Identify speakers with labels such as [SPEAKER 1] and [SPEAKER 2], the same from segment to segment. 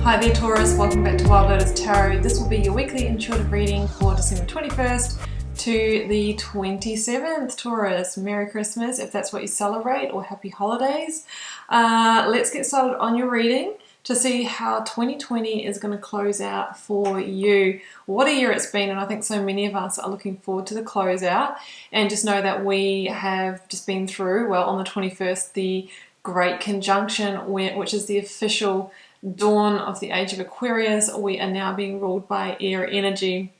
[SPEAKER 1] Hi there Taurus, welcome back to Wild Lotus Tarot. This will be your weekly intuitive reading for December 21st to the 27th, Taurus. Merry Christmas if that's what you celebrate, or happy holidays. Let's get started on your reading to see how 2020 is going to close out for you. What a year it's been, and I think so many of us are looking forward to the closeout. And just know that we have just been through, well, on the 21st, the Great Conjunction, which is the official dawn of the age of Aquarius. We are now being ruled by air energy.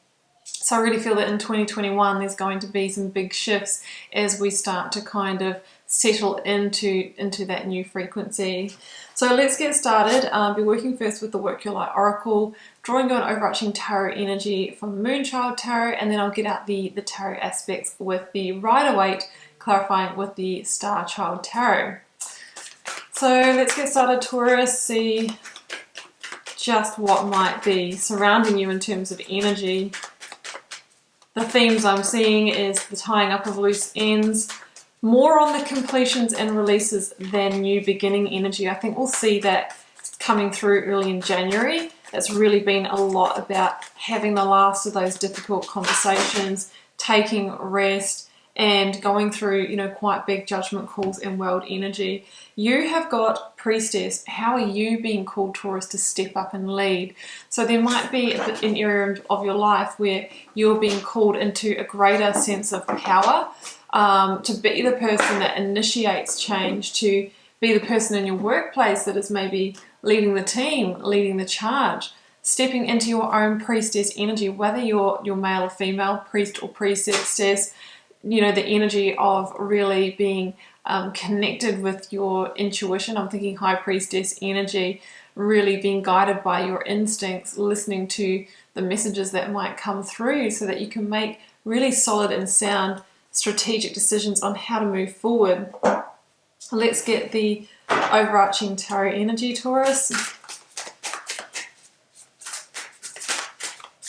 [SPEAKER 1] So I really feel that in 2021 there's going to be some big shifts as we start to kind of settle into that new frequency. So let's get started. I'll be working first with the Work Your Light Oracle, drawing an overarching tarot energy from the Moonchild Tarot, and then I'll get out the tarot aspects with the Rider-Waite, clarifying with the Star Child Tarot. So let's get started, Taurus. See just what might be surrounding you in terms of energy. The themes I'm seeing is the tying up of loose ends, more on the completions and releases than new beginning energy. I think we'll see that coming through early in January. It's really been a lot about having the last of those difficult conversations, taking rest, and going through, quite big judgment calls and world energy. You have got Priestess. How are you being called, Taurus, to step up and lead? So there might be an area of your life where you're being called into a greater sense of power, to be the person that initiates change, to be the person in your workplace that is maybe leading the team, leading the charge, stepping into your own priestess energy, whether you're male or female, priest or priestess. The energy of really being connected with your intuition. I'm thinking High Priestess energy, really being guided by your instincts, listening to the messages that might come through so that you can make really solid and sound strategic decisions on how to move forward. Let's get the overarching tarot energy, Taurus.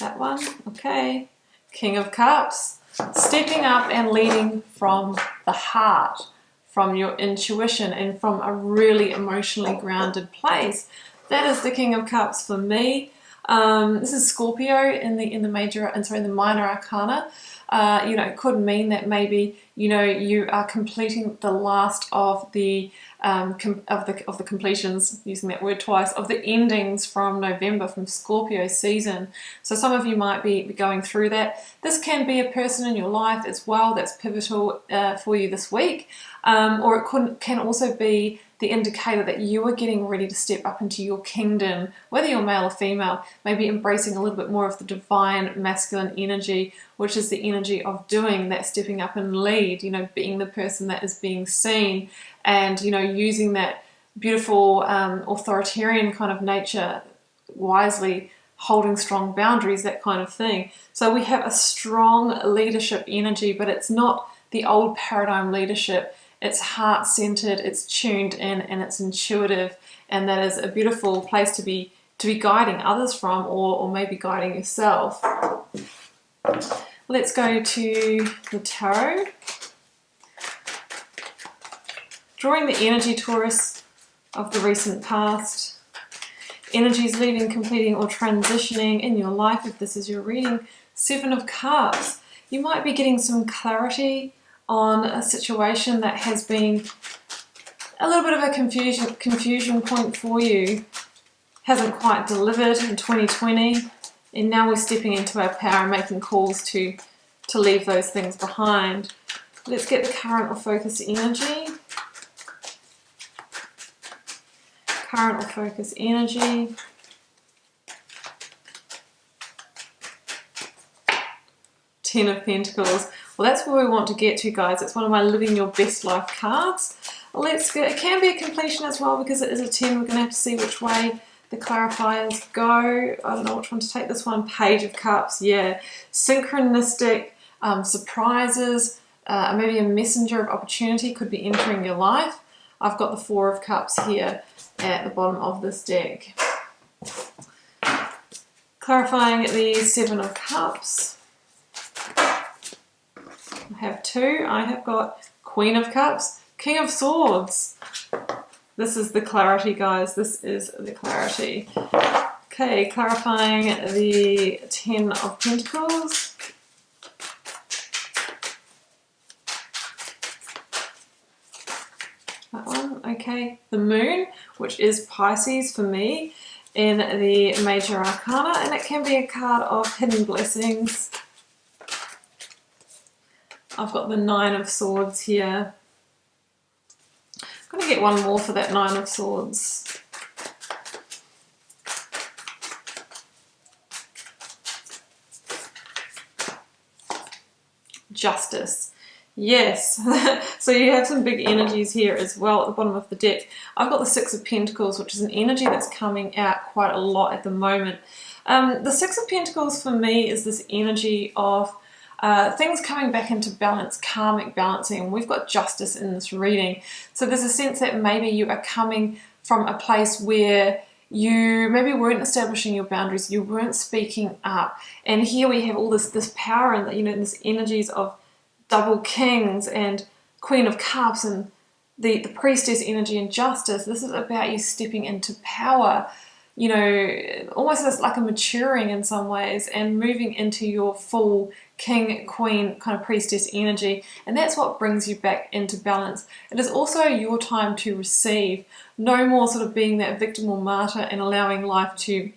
[SPEAKER 1] That one, okay. King of Cups. Stepping up and leading from the heart, from your intuition, and from a really emotionally grounded place. That is the King of Cups for me. This is Scorpio in the minor arcana. It could mean that maybe you are completing the last of the completions, using that word twice, of the endings from November, from Scorpio season. So some of you might be going through that. This can be a person in your life as well that's pivotal for you this week, or it can also be the indicator that you are getting ready to step up into your kingdom, whether you're male or female, maybe embracing a little bit more of the divine masculine energy, which is the energy of doing that, stepping up and lead, being the person that is being seen, and using that beautiful authoritarian kind of nature wisely, holding strong boundaries, that kind of thing. So we have a strong leadership energy, but it's not the old paradigm leadership. It's heart-centered, it's tuned in, and it's intuitive, and that is a beautiful place to be guiding others from, or maybe guiding yourself. Let's go to the tarot. Drawing the energy, Taurus, of the recent past. Energies leaving, completing, or transitioning in your life, if this is your reading. Seven of Cups. You might be getting some clarity on a situation that has been a little bit of a confusion point for you. Hasn't quite delivered in 2020, and now we're stepping into our power and making calls to leave those things behind. Let's get the current or focus energy. Current or focus energy. Ten of Pentacles. Well, that's where we want to get to, guys. It's one of my Living Your Best Life cards. Let's go. It can be a completion as well, because it is a 10. We're going to have to see which way the clarifiers go. I don't know which one to take. This one, Page of Cups. Yeah. Synchronistic surprises. Maybe a messenger of opportunity could be entering your life. I've got the Four of Cups here at the bottom of this deck. Clarifying the Seven of Cups. I have two. I have got Queen of Cups, King of Swords. This is the clarity, guys. This is the clarity. Okay, clarifying the Ten of Pentacles. That one, okay. The Moon, which is Pisces for me, in the Major Arcana, and it can be a card of hidden blessings. I've got the Nine of Swords here. I'm going to get one more for that Nine of Swords. Justice. Yes, so you have some big energies here as well at the bottom of the deck. I've got the Six of Pentacles, which is an energy that's coming out quite a lot at the moment. The Six of Pentacles for me is this energy of things coming back into balance, karmic balancing, and we've got justice in this reading. So there's a sense that maybe you are coming from a place where you maybe weren't establishing your boundaries, you weren't speaking up, and here we have all this power and, you know, this energies of Double Kings and Queen of Cups and the Priestess energy and Justice. This is about you stepping into power, you know, almost as like a maturing in some ways and moving into your full King, Queen, kind of Priestess energy. And that's what brings you back into balance. It is also your time to receive. No more sort of being that victim or martyr and allowing life to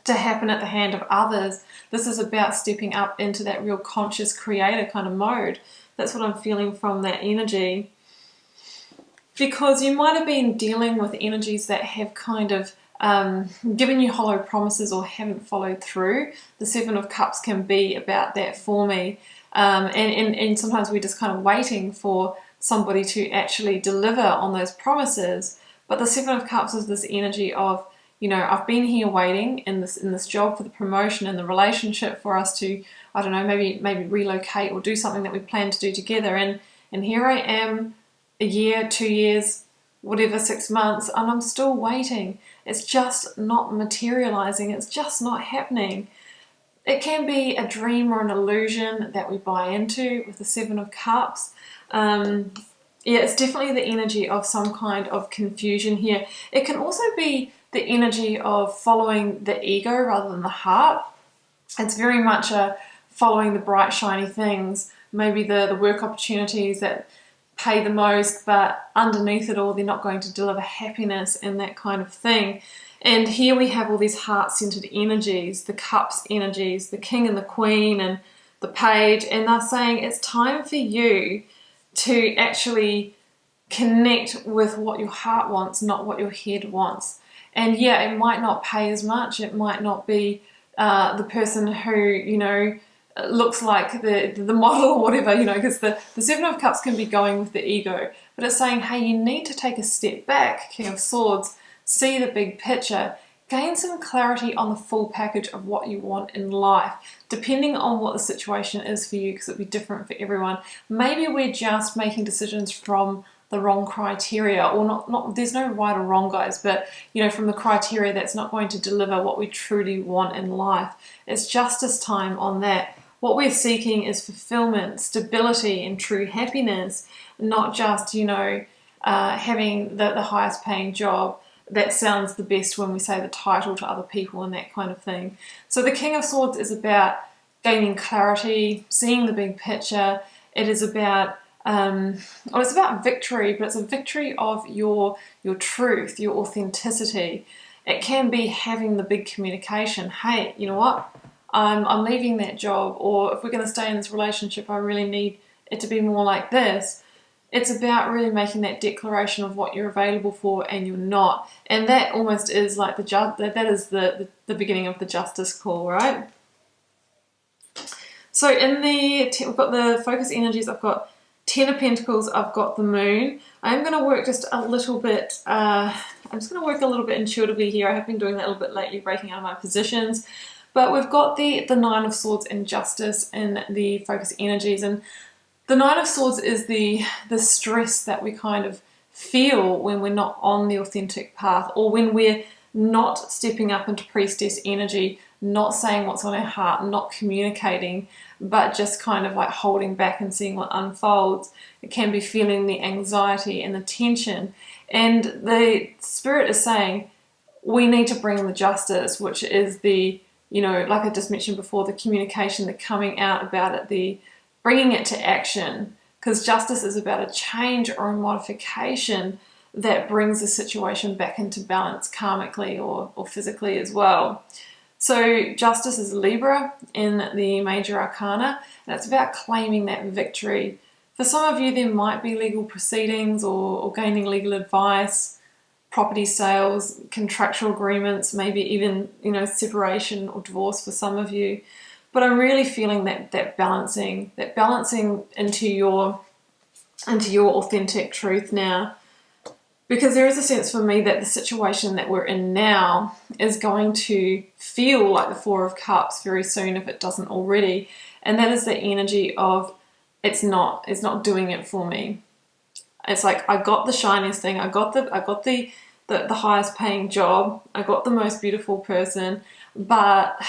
[SPEAKER 1] happen at the hand of others. This is about stepping up into that real conscious creator kind of mode. That's what I'm feeling from that energy. Because you might have been dealing with energies that have kind of given you hollow promises or haven't followed through. The Seven of Cups can be about that for me. And sometimes we're just kind of waiting for somebody to actually deliver on those promises. But the Seven of Cups is this energy of, you know, I've been here waiting in this job for the promotion and the relationship for us to, I don't know, maybe relocate or do something that we plan to do together. And here I am, a year, 2 years, whatever, 6 months, and I'm still waiting. It's just not materializing. It's just not happening. It can be a dream or an illusion that we buy into with the Seven of Cups. Yeah, it's definitely the energy of some kind of confusion here. It can also be the energy of following the ego rather than the heart. It's very much following the bright, shiny things, maybe the work opportunities that pay the most, but underneath it all, they're not going to deliver happiness and that kind of thing. And here we have all these heart-centered energies, the Cups energies, the King and the Queen and the Page, and they're saying it's time for you to actually connect with what your heart wants, not what your head wants. And yeah, it might not pay as much. It might not be the person who, you know, looks like the model or whatever, you know, because the Seven of Cups can be going with the ego. But it's saying, hey, you need to take a step back, King of Swords, see the big picture, gain some clarity on the full package of what you want in life, depending on what the situation is for you, because it'll be different for everyone. Maybe we're just making decisions from the wrong criteria, or not there's no right or wrong, guys, but you know, from the criteria that's not going to deliver what we truly want in life. It's justice time on that. What we're seeking is fulfillment, stability, and true happiness, not just, you know, having the highest paying job. That sounds the best when we say the title to other people and that kind of thing. So the King of Swords is about gaining clarity, seeing the big picture. It is about it's about victory, but it's a victory of your truth, your authenticity. It can be having the big communication. Hey, you know what? I'm leaving that job, or if we're going to stay in this relationship, I really need it to be more like this. It's about really making that declaration of what you're available for and you're not. And that almost is like that is the beginning of the justice call, right? So in we've got the focus energies. I've got Ten of Pentacles, I've got the Moon. I'm going to work just a little bit, I'm just going to work a little bit intuitively here. I have been doing that a little bit lately, breaking out of my positions. But we've got the Nine of Swords and Justice in the focus energies. And the Nine of Swords is the stress that we kind of feel when we're not on the authentic path, or when we're not stepping up into priestess energy, not saying what's on our heart, not communicating. but just kind of like holding back and seeing what unfolds. It can be feeling the anxiety and the tension. And the Spirit is saying, we need to bring the justice, which is the, like I just mentioned before, the communication, the coming out about it, the bringing it to action. Because justice is about a change or a modification that brings the situation back into balance karmically or physically as well. So justice is Libra in the major arcana, and it's about claiming that victory. For some of you, there might be legal proceedings or gaining legal advice, property sales, contractual agreements, maybe even, separation or divorce for some of you. But I'm really feeling that balancing into your authentic truth now. Because there is a sense for me that the situation that we're in now is going to feel like the Four of Cups very soon if it doesn't already. And that is the energy of it's not doing it for me. It's like, I got the shiniest thing, I got the highest paying job, I got the most beautiful person, but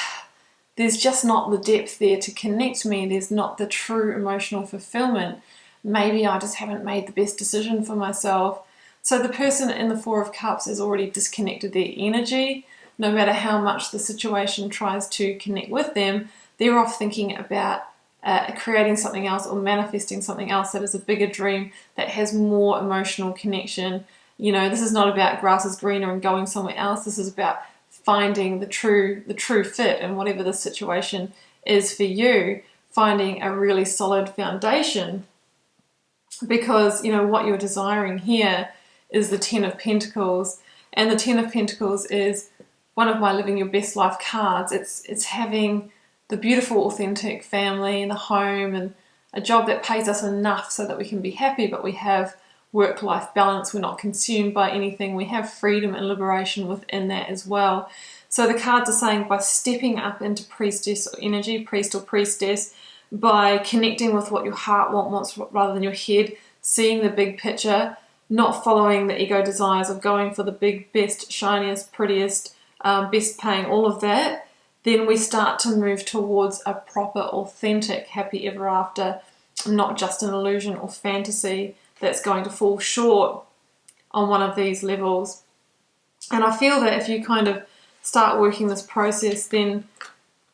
[SPEAKER 1] there's just not the depth there to connect me. There's not the true emotional fulfillment. Maybe I just haven't made the best decision for myself. So the person in the Four of Cups has already disconnected their energy. No matter how much the situation tries to connect with them, they're off thinking about creating something else or manifesting something else that is a bigger dream that has more emotional connection. This is not about grass is greener and going somewhere else. This is about finding the true fit in whatever the situation is for you, finding a really solid foundation. Because, what you're desiring here is the Ten of Pentacles, and the Ten of Pentacles is one of my Living Your Best Life cards. It's having the beautiful, authentic family and a home and a job that pays us enough so that we can be happy, but we have work-life balance. We're not consumed by anything. We have freedom and liberation within that as well. So the cards are saying, by stepping up into priestess energy, priest or priestess, by connecting with what your heart wants rather than your head, seeing the big picture, not following the ego desires of going for the big, best, shiniest, prettiest, best paying, all of that, then we start to move towards a proper, authentic, happy ever after, not just an illusion or fantasy that's going to fall short on one of these levels. And I feel that if you kind of start working this process, then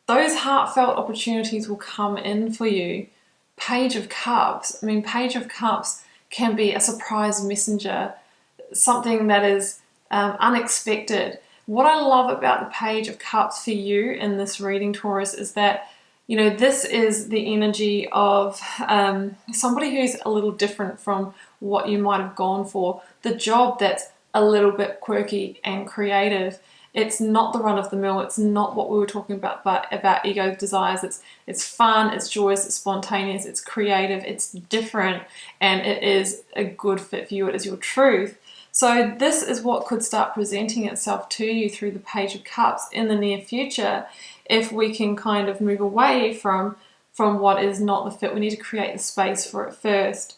[SPEAKER 1] those heartfelt opportunities will come in for you. Page of Cups. Page of Cups can be a surprise messenger, something that is unexpected. What I love about the Page of Cups for you in this reading, Taurus, is that, this is the energy of somebody who's a little different from what you might have gone for. The job that's a little bit quirky and creative. It's not the run of the mill. It's not what we were talking about, but about ego desires. It's fun, it's joyous, it's spontaneous, it's creative, it's different, and it is a good fit for you. It is your truth. So this is what could start presenting itself to you through the Page of Cups in the near future, if we can kind of move away from what is not the fit. We need to create the space for it first.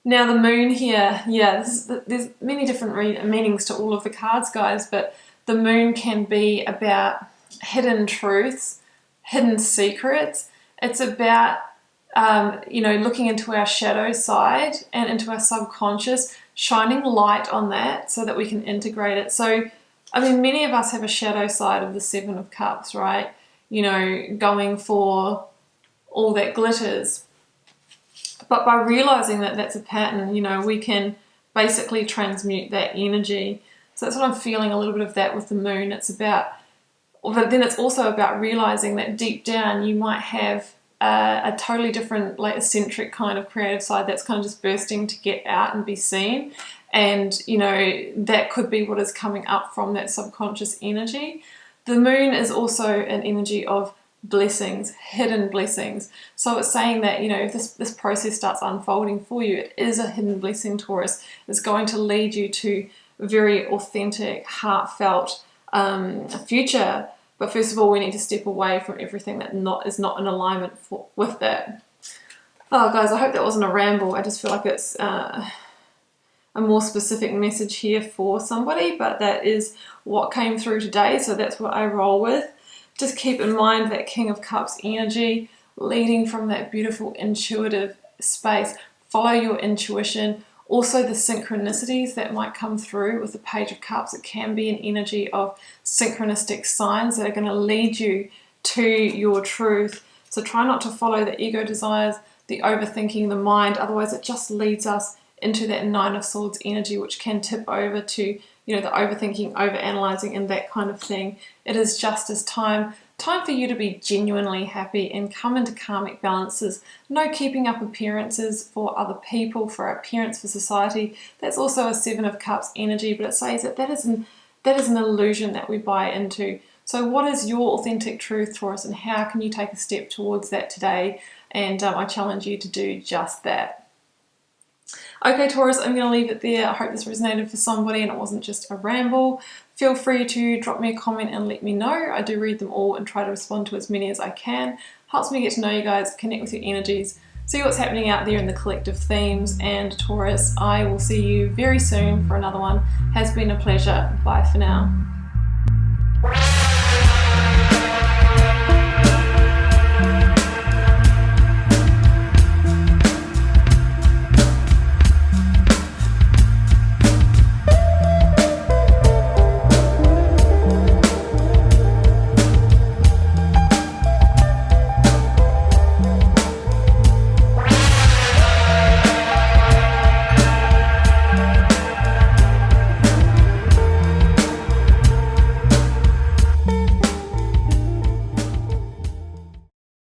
[SPEAKER 1] Now the moon here, there's many different meanings to all of the cards, guys, but the moon can be about hidden truths, hidden secrets. It's about, looking into our shadow side and into our subconscious, shining light on that so that we can integrate it. So, many of us have a shadow side of the Seven of Cups, right? Going for all that glitters. But by realizing that that's a pattern, we can basically transmute that energy. So that's what I'm feeling, a little bit of that with the moon. It's about, but then it's also about realizing that deep down you might have a totally different, like, eccentric kind of creative side that's kind of just bursting to get out and be seen. And, that could be what is coming up from that subconscious energy. The moon is also an energy of blessings, hidden blessings. So it's saying that, if this process starts unfolding for you, it is a hidden blessing, Taurus. It's going to lead you to very authentic, heartfelt future. But first of all, we need to step away from everything that is not in alignment with that. Oh, guys, I hope that wasn't a ramble. I just feel like it's a more specific message here for somebody, but that is what came through today, so that's what I roll with. Just keep in mind that King of Cups energy. leading from that beautiful intuitive space. Follow your intuition. Also the synchronicities that might come through with the Page of Cups. It can be an energy of synchronistic signs that are going to lead you to your truth. So try not to follow the ego desires, the overthinking, the mind. Otherwise it just leads us into that Nine of Swords energy, which can tip over to, you know, the overthinking, overanalyzing, and that kind of thing. It is justice time. Time for you to be genuinely happy and come into karmic balances. No keeping up appearances for other people, for appearance for society. That's also a Seven of Cups energy, but it says that that is an illusion that we buy into. So what is your authentic truth, Taurus, and how can you take a step towards that today? And I challenge you to do just that. Okay, Taurus, I'm going to leave it there. I hope this resonated for somebody and it wasn't just a ramble. Feel free to drop me a comment and let me know. I do read them all and try to respond to as many as I can. Helps me get to know you guys, connect with your energies, see what's happening out there in the collective themes. And Taurus, I will see you very soon for another one. Has been a pleasure. Bye for now.